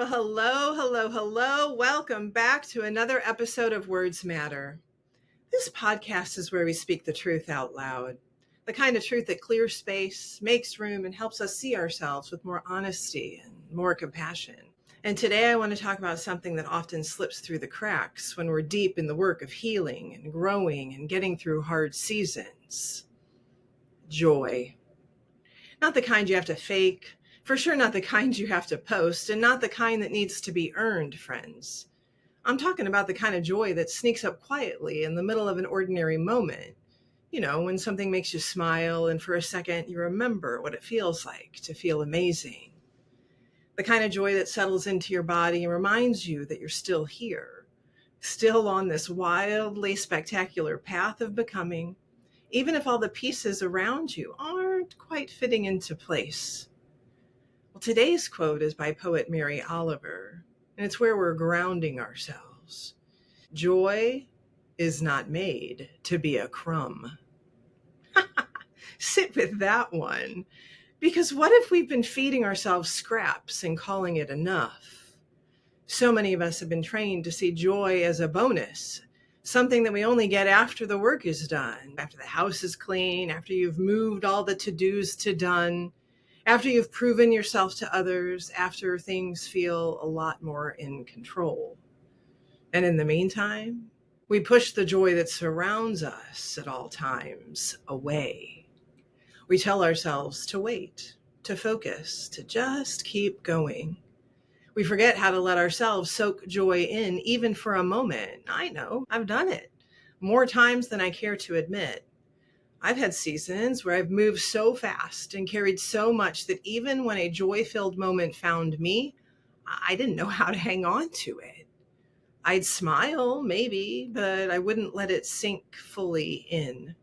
Well, hello, hello, hello. Welcome back to another episode of Words Matter. This podcast is where we speak the truth out loud, the kind of truth that clears space, makes room, and helps us see ourselves with more honesty and more compassion. And today I want to talk about something that often slips through the cracks when we're deep in the work of healing and growing and getting through hard seasons. Joy. Not the kind you have to fake, for sure not the kind you have to post, and not the kind that needs to be earned, friends. I'm talking about the kind of joy that sneaks up quietly in the middle of an ordinary moment. You know, when something makes you smile and for a second you remember what it feels like to feel amazing. The kind of joy that settles into your body and reminds you that you're still here, still on this wildly spectacular path of becoming, even if all the pieces around you aren't quite fitting into place. Well, today's quote is by poet Mary Oliver, and it's where we're grounding ourselves. Joy is not made to be a crumb. Sit with that one, because what if we've been feeding ourselves scraps and calling it enough? So many of us have been trained to see joy as a bonus, something that we only get after the work is done, after the house is clean, after you've moved all the to-dos to done, after you've proven yourself to others, after things feel a lot more in control. And in the meantime, we push the joy that surrounds us at all times away. We tell ourselves to wait, to focus, to just keep going. We forget how to let ourselves soak joy in, even for a moment. I know, I've done it more times than I care to admit. I've had seasons where I've moved so fast and carried so much that even when a joy-filled moment found me, I didn't know how to hang on to it. I'd smile, maybe, but I wouldn't let it sink fully in.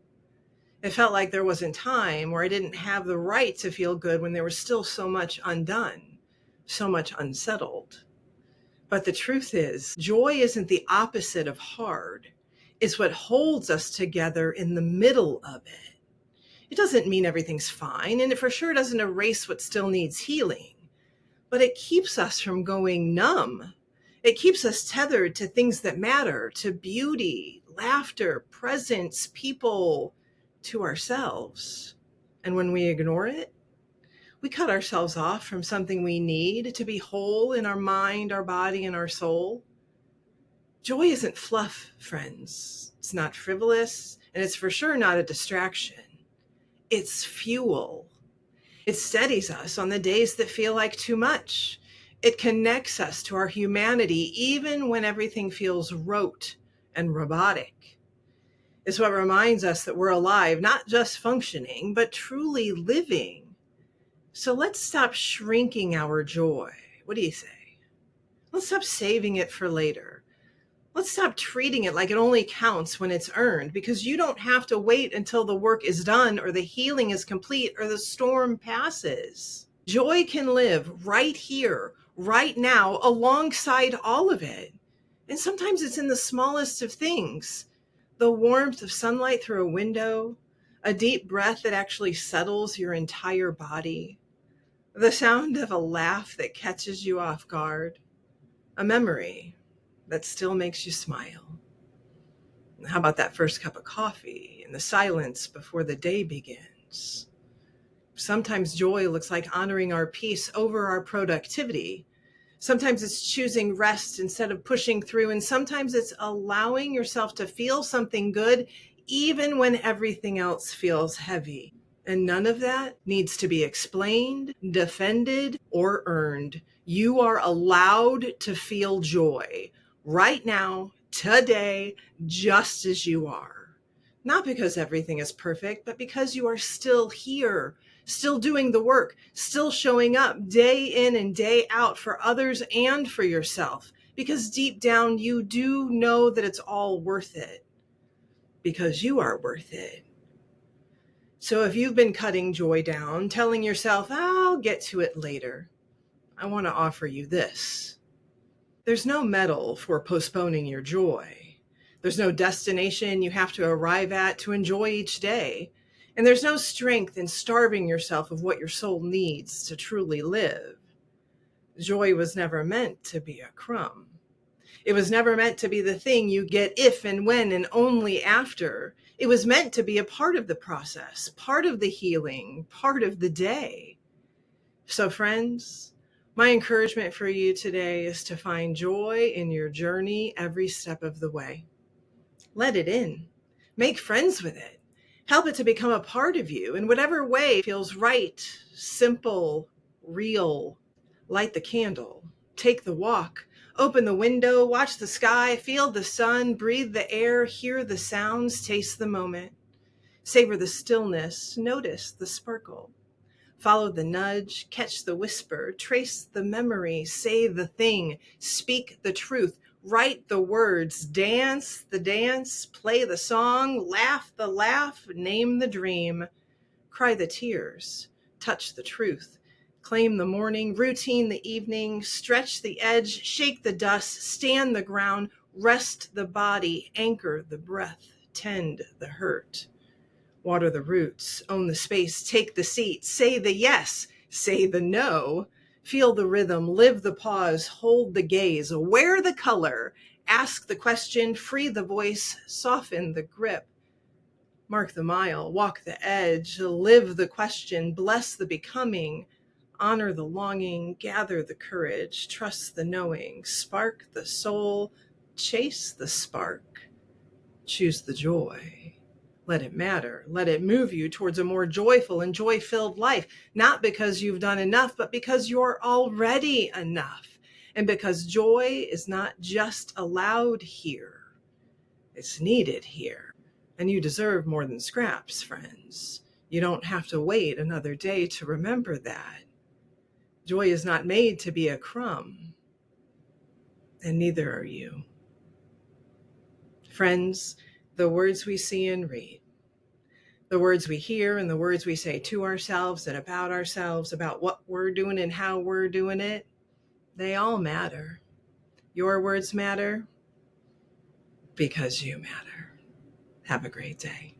It felt like there wasn't time, or I didn't have the right to feel good when there was still so much undone, so much unsettled. But the truth is, joy isn't the opposite of hard. It's what holds us together in the middle of it. It doesn't mean everything's fine, and it for sure doesn't erase what still needs healing. But it keeps us from going numb. It keeps us tethered to things that matter, to beauty, laughter, presence, people, to ourselves. And when we ignore it, we cut ourselves off from something we need to be whole in our mind, our body, and our soul. Joy isn't fluff, friends. It's not frivolous, and it's for sure not a distraction. It's fuel. It steadies us on the days that feel like too much. It connects us to our humanity, even when everything feels rote and robotic. It's what reminds us that we're alive, not just functioning, but truly living. So let's stop shrinking our joy. What do you say? Let's stop saving it for later. Let's stop treating it like it only counts when it's earned, because you don't have to wait until the work is done or the healing is complete or the storm passes. Joy can live right here, right now, alongside all of it. And sometimes it's in the smallest of things. The warmth of sunlight through a window, a deep breath that actually settles your entire body, the sound of a laugh that catches you off guard, a memory that still makes you smile. How about that first cup of coffee and the silence before the day begins? Sometimes joy looks like honoring our peace over our productivity. Sometimes it's choosing rest instead of pushing through, and sometimes it's allowing yourself to feel something good even when everything else feels heavy. And none of that needs to be explained, defended, or earned. You are allowed to feel joy right now, today, just as you are. Not because everything is perfect, but because you are still here, still doing the work, still showing up day in and day out for others and for yourself, because deep down you do know that it's all worth it, because you are worth it. So if you've been cutting joy down, telling yourself, I'll get to it later, I want to offer you this. There's no medal for postponing your joy. There's no destination you have to arrive at to enjoy each day. And there's no strength in starving yourself of what your soul needs to truly live. Joy was never meant to be a crumb. It was never meant to be the thing you get if and when and only after. It was meant to be a part of the process, part of the healing, part of the day. So friends, my encouragement for you today is to find joy in your journey every step of the way. Let it in. Make friends with it. Help it to become a part of you in whatever way feels right, simple, real. Light the candle. Take the walk. Open the window. Watch the sky. Feel the sun. Breathe the air. Hear the sounds. Taste the moment. Savor the stillness. Notice the sparkle. Follow the nudge. Catch the whisper. Trace the memory. Say the thing. Speak the truth. Write the words. Dance the dance. Play the song. Laugh the laugh. Name the dream. Cry the tears. Touch the truth. Claim the morning, routine the evening, stretch the edge, shake the dust, stand the ground, rest the body, anchor the breath, tend the hurt. Water the roots, own the space, take the seat, say the yes, say the no, feel the rhythm, live the pause, hold the gaze, wear the color, ask the question, free the voice, soften the grip. Mark the mile, walk the edge, live the question, bless the becoming, honor the longing, gather the courage, trust the knowing, spark the soul, chase the spark, choose the joy. Let it matter. Let it move you towards a more joyful and joy-filled life, not because you've done enough, but because you're already enough. And because joy is not just allowed here, it's needed here. And you deserve more than scraps, friends. You don't have to wait another day to remember that. Joy is not made to be a crumb, and neither are you. Friends, the words we see and read, the words we hear and the words we say to ourselves and about what we're doing and how we're doing it, they all matter. Your words matter because you matter. Have a great day.